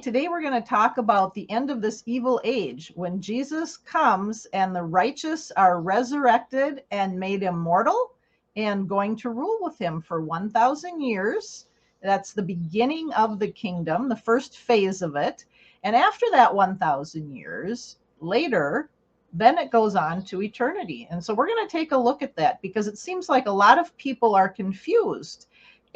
right, today we're going to talk about the end of this evil age when Jesus comes and the righteous are resurrected and made immortal and going to rule with him for 1,000 years. That's the beginning of the kingdom, the first phase of it. And after that 1,000 years later, then it goes on to eternity. And so we're going to take a look at that because it seems like a lot of people are confused.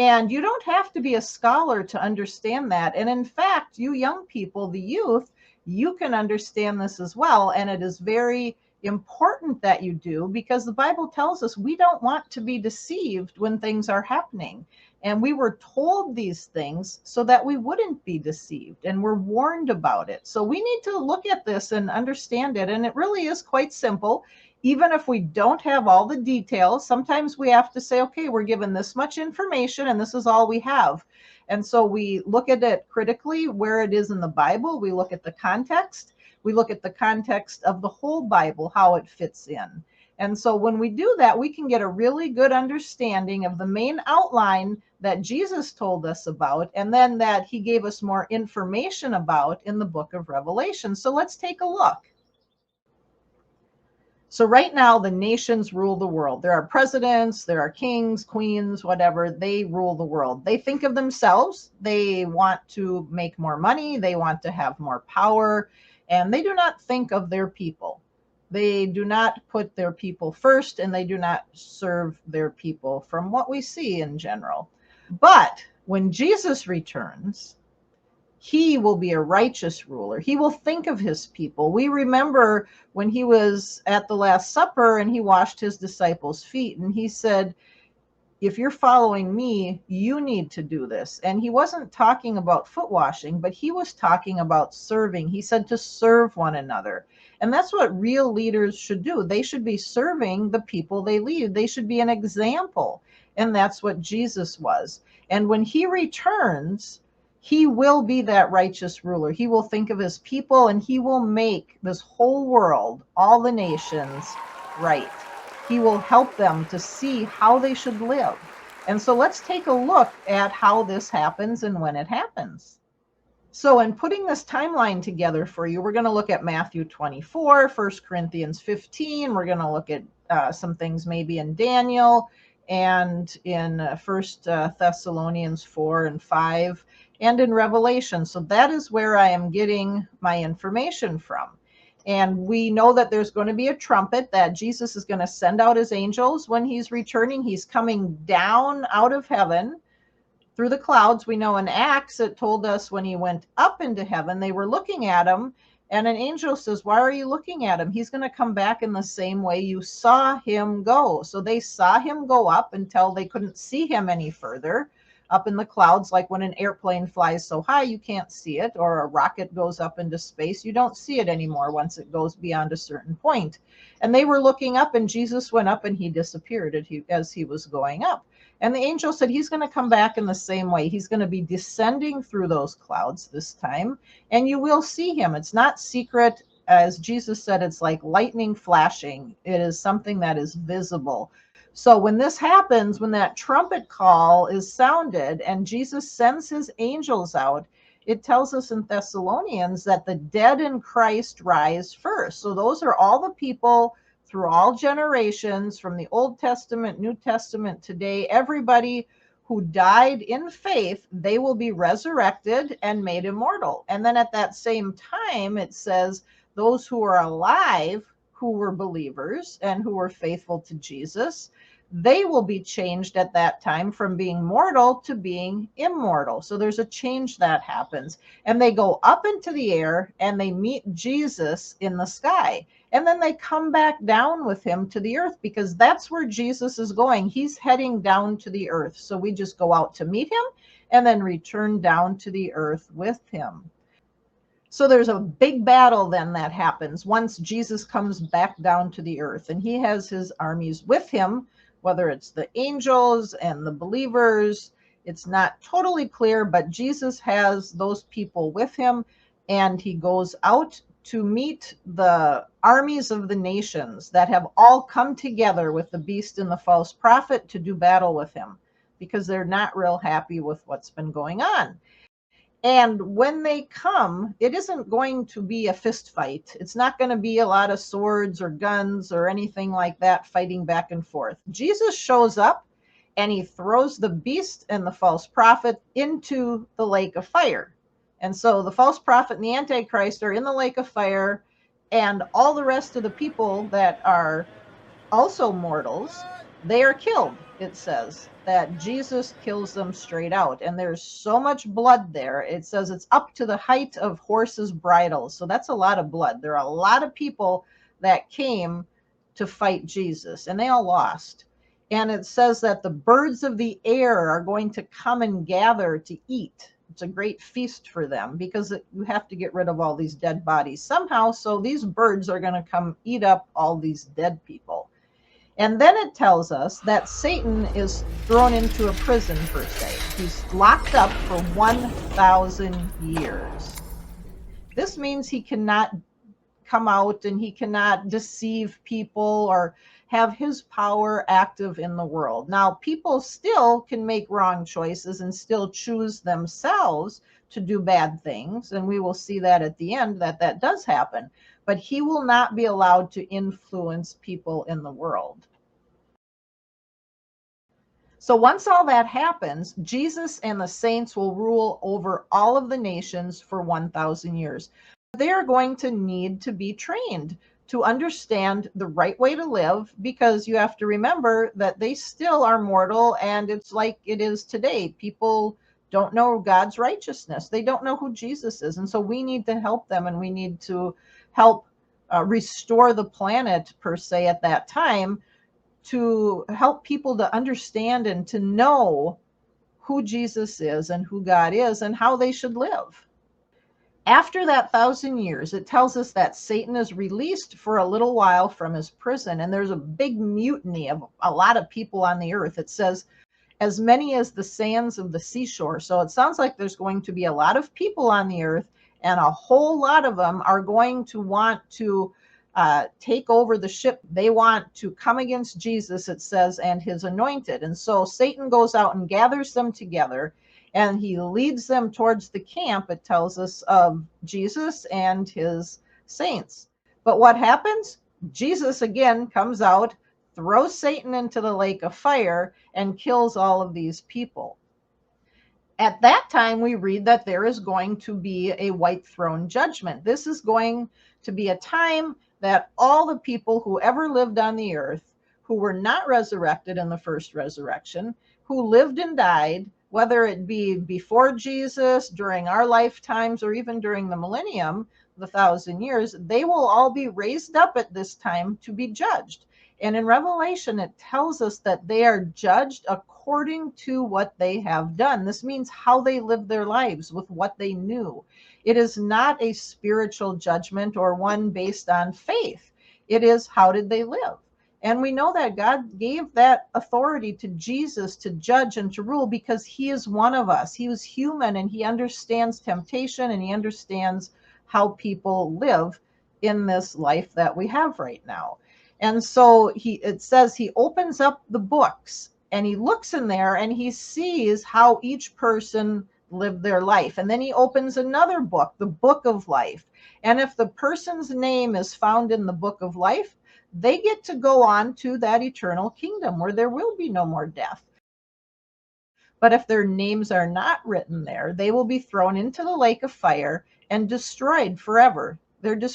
And you don't have to be a scholar to understand that. And in fact, you young people, the youth, you can understand this as well. And it is very important that you do, because the Bible tells us we don't want to be deceived when things are happening. And we were told these things so that we wouldn't be deceived, and we're warned about it. So we need to look at this and understand it. And it really is quite simple. Even if we don't have all the details, sometimes we have to say, okay, we're given this much information and this is all we have. And so we look at it critically, where it is in the Bible. We look at the context. We look at the context of the whole Bible, how it fits in. And so when we do that, we can get a really good understanding of the main outline that Jesus told us about, and then that he gave us more information about in the book of Revelation. So let's take a look. So right now, the nations rule the world. There are presidents, there are kings, queens, whatever. They rule the world. They think of themselves. They want to make more money. They want to have more power. And they do not think of their people. They do not put their people first, and they do not serve their people, from what we see in general. But when Jesus returns, he will be a righteous ruler. He will think of his people. We remember when he was at the Last Supper and he washed his disciples' feet, and he said, if you're following me, you need to do this. And he wasn't talking about foot washing, but he was talking about serving. He said to serve one another. And that's what real leaders should do. They should be serving the people they lead. They should be an example. And that's what Jesus was. And when he returns, he will be that righteous ruler. He will think of his people, and he will make this whole world, all the nations, right. He will help them to see how they should live. And so let's take a look at how this happens and when it happens. So in putting this timeline together for you, we're going to look at Matthew 24, 1 Corinthians 15. We're going to look at some things maybe in Daniel and in 1 Thessalonians 4 and 5. And in Revelation. So that is where I am getting my information from. And we know that there's going to be a trumpet, that Jesus is going to send out his angels when he's returning. He's coming down out of heaven through the clouds. We know in Acts, it told us when he went up into heaven, they were looking at him. And an angel says, why are you looking at him? He's going to come back in the same way you saw him go. So they saw him go up until they couldn't see him any further. Up in the clouds, like when an airplane flies so high you can't see it, or a rocket goes up into space, you don't see it anymore once it goes beyond a certain point. And they were looking up, and Jesus went up and he disappeared as he was going up. And the angel said he's going to come back in the same way. He's going to be descending through those clouds this time, and you will see him. It's not secret. As Jesus said, it's like lightning flashing. It is something that is visible. So when this happens, when that trumpet call is sounded and Jesus sends his angels out, it tells us in Thessalonians that the dead in Christ rise first. So those are all the people through all generations, from the Old Testament, New Testament, today, everybody who died in faith, they will be resurrected and made immortal. And then at that same time, it says those who are alive, who were believers and who were faithful to Jesus, they will be changed at that time from being mortal to being immortal. So there's a change that happens. And they go up into the air and they meet Jesus in the sky. And then they come back down with him to the earth, because that's where Jesus is going. He's heading down to the earth. So we just go out to meet him and then return down to the earth with him. So there's a big battle then that happens once Jesus comes back down to the earth, and he has his armies with him, whether it's the angels and the believers. It's not totally clear, but Jesus has those people with him, and he goes out to meet the armies of the nations that have all come together with the beast and the false prophet to do battle with him, because they're not real happy with what's been going on. And when they come, it isn't going to be a fist fight. It's not going to be a lot of swords or guns or anything like that fighting back and forth. Jesus shows up and he throws the beast and the false prophet into the lake of fire. And so the false prophet and the Antichrist are in the lake of fire, and all the rest of the people that are also mortals, they are killed. It says that Jesus kills them straight out. And there's so much blood there. It says it's up to the height of horses' bridles. So that's a lot of blood. There are a lot of people that came to fight Jesus, and they all lost. And it says that the birds of the air are going to come and gather to eat. It's a great feast for them because you have to get rid of all these dead bodies somehow. So these birds are going to come eat up all these dead people. And then it tells us that Satan is thrown into a prison, per se. He's locked up for 1,000 years. This means he cannot come out and he cannot deceive people or have his power active in the world. Now, people still can make wrong choices and still choose themselves to do bad things. And we will see that at the end that does happen. But he will not be allowed to influence people in the world. So once all that happens, Jesus and the saints will rule over all of the nations for 1,000 years. They are going to need to be trained to understand the right way to live, because you have to remember that they still are mortal, and it's like it is today. People don't know God's righteousness. They don't know who Jesus is. And so we need to help them, and we need to help restore the planet, per se, at that time, to help people to understand and to know who Jesus is and who God is and how they should live. After that 1,000 years, it tells us that Satan is released for a little while from his prison, and there's a big mutiny of a lot of people on the earth. It says as many as the sands of the seashore. So it sounds like there's going to be a lot of people on the earth, and a whole lot of them are going to want to take over the ship. They want to come against Jesus, it says, and his anointed. And so Satan goes out and gathers them together, and he leads them towards the camp, it tells us, of Jesus and his saints. But what happens? Jesus again comes out, throws Satan into the lake of fire, and kills all of these people. At that time, we read that there is going to be a white throne judgment. This is going to be a time that all the people who ever lived on the earth, who were not resurrected in the first resurrection, who lived and died, whether it be before Jesus, during our lifetimes, or even during the millennium, the 1,000 years, they will all be raised up at this time to be judged. And in Revelation, it tells us that they are judged according to what they have done. This means how they lived their lives with what they knew. It is not a spiritual judgment or one based on faith. It is how did they live? And we know that God gave that authority to Jesus to judge and to rule because he is one of us. He was human, and he understands temptation, and he understands how people live in this life that we have right now. And so it says he opens up the books, and he looks in there, and he sees how each person lived their life. And then he opens another book, the book of life. And if the person's name is found in the book of life, they get to go on to that eternal kingdom where there will be no more death. But if their names are not written there, they will be thrown into the lake of fire and destroyed forever.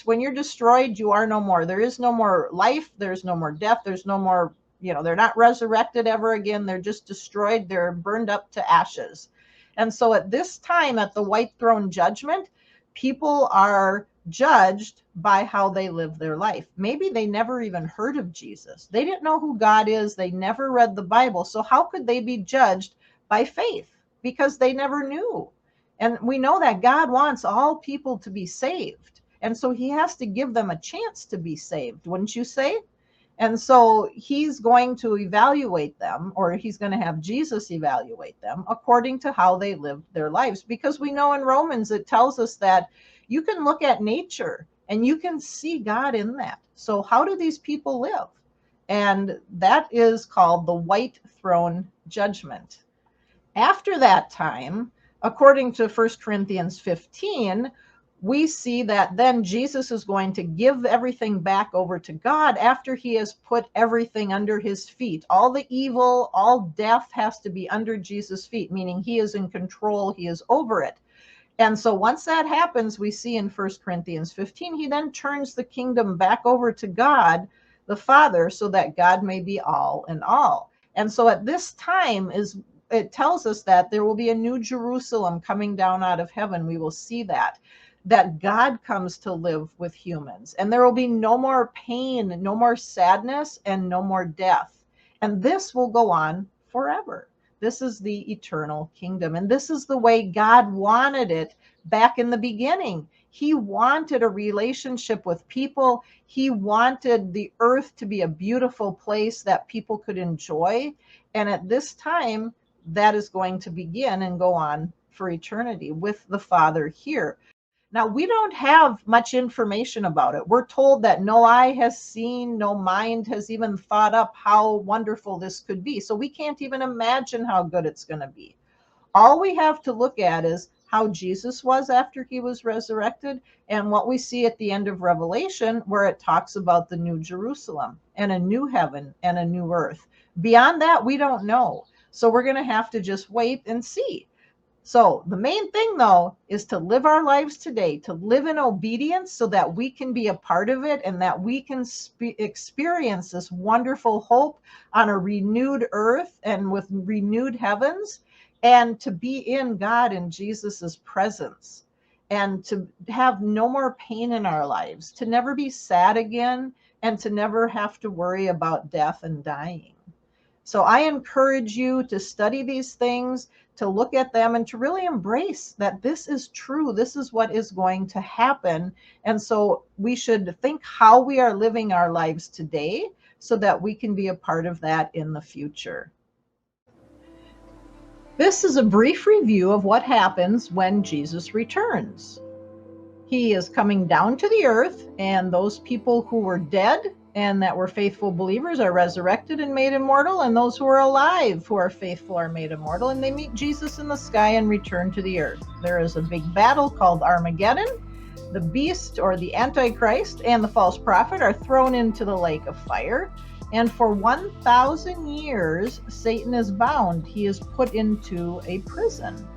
When you're destroyed, you are no more. There is no more life. There's no more death. There's no more, they're not resurrected ever again. They're just destroyed. They're burned up to ashes. And so at this time, at the white throne judgment, people are judged by how they live their life. Maybe they never even heard of Jesus. They didn't know who God is. They never read the Bible. So how could they be judged by faith? Because they never knew. And we know that God wants all people to be saved. And so he has to give them a chance to be saved, wouldn't you say? And so he's going to evaluate them, or he's going to have Jesus evaluate them according to how they lived their lives. Because we know in Romans, it tells us that you can look at nature and you can see God in that. So how do these people live? And that is called the white throne judgment. After that time, according to 1 Corinthians 15, we see that then Jesus is going to give everything back over to God after he has put everything under his feet. All the evil, all death has to be under Jesus' feet, meaning he is in control, he is over it. And so once that happens, we see in 1 Corinthians 15, he then turns the kingdom back over to God, the Father, so that God may be all in all. And so at this time it tells us that there will be a new Jerusalem coming down out of heaven. We will see that God comes to live with humans, and there will be no more pain, no more sadness, and no more death. And this will go on forever. This is the eternal kingdom. And this is the way God wanted it back in the beginning. He wanted a relationship with people. He wanted the earth to be a beautiful place that people could enjoy. And at this time, that is going to begin and go on for eternity with the Father here. Now, we don't have much information about it. We're told that no eye has seen, no mind has even thought up how wonderful this could be. So we can't even imagine how good it's going to be. All we have to look at is how Jesus was after he was resurrected, and what we see at the end of Revelation, where it talks about the new Jerusalem and a new heaven and a new earth. Beyond that, we don't know. So we're going to have to just wait and see. So the main thing, though, is to live our lives today, to live in obedience so that we can be a part of it and that we can experience this wonderful hope on a renewed earth and with renewed heavens, and to be in God and Jesus's presence, and to have no more pain in our lives, to never be sad again, and to never have to worry about death and dying. So I encourage you to study these things, to look at them, and to really embrace that this is true. This is what is going to happen. And so we should think how we are living our lives today so that we can be a part of that in the future. This is a brief review of what happens when Jesus returns. He is coming down to the earth, and those people who were dead and that were faithful believers are resurrected and made immortal, and those who are alive who are faithful are made immortal, and they meet Jesus in the sky and return to the earth. There is a big battle called Armageddon. The beast, or the Antichrist, and the false prophet are thrown into the lake of fire, and for 1,000 years Satan is bound. He is put into a prison.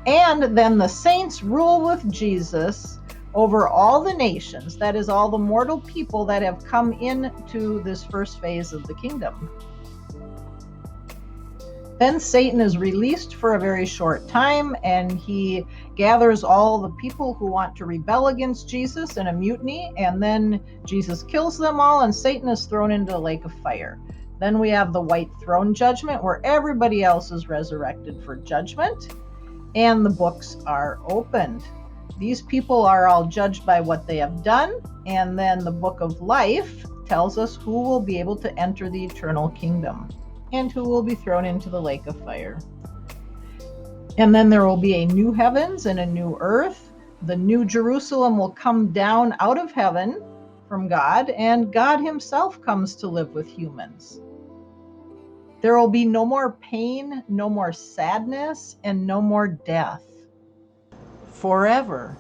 And then the saints rule with Jesus over all the nations, that is, all the mortal people that have come into this first phase of the kingdom. Then Satan is released for a very short time, and he gathers all the people who want to rebel against Jesus in a mutiny, and then Jesus kills them all, and Satan is thrown into the lake of fire. Then we have the white throne judgment, where everybody else is resurrected for judgment, and the books are opened. These people are all judged by what they have done, and then the book of life tells us who will be able to enter the eternal kingdom and who will be thrown into the lake of fire. And then there will be a new heavens and a new earth. The new Jerusalem will come down out of heaven from God, and God himself comes to live with humans. There will be no more pain, no more sadness, and no more death. Forever.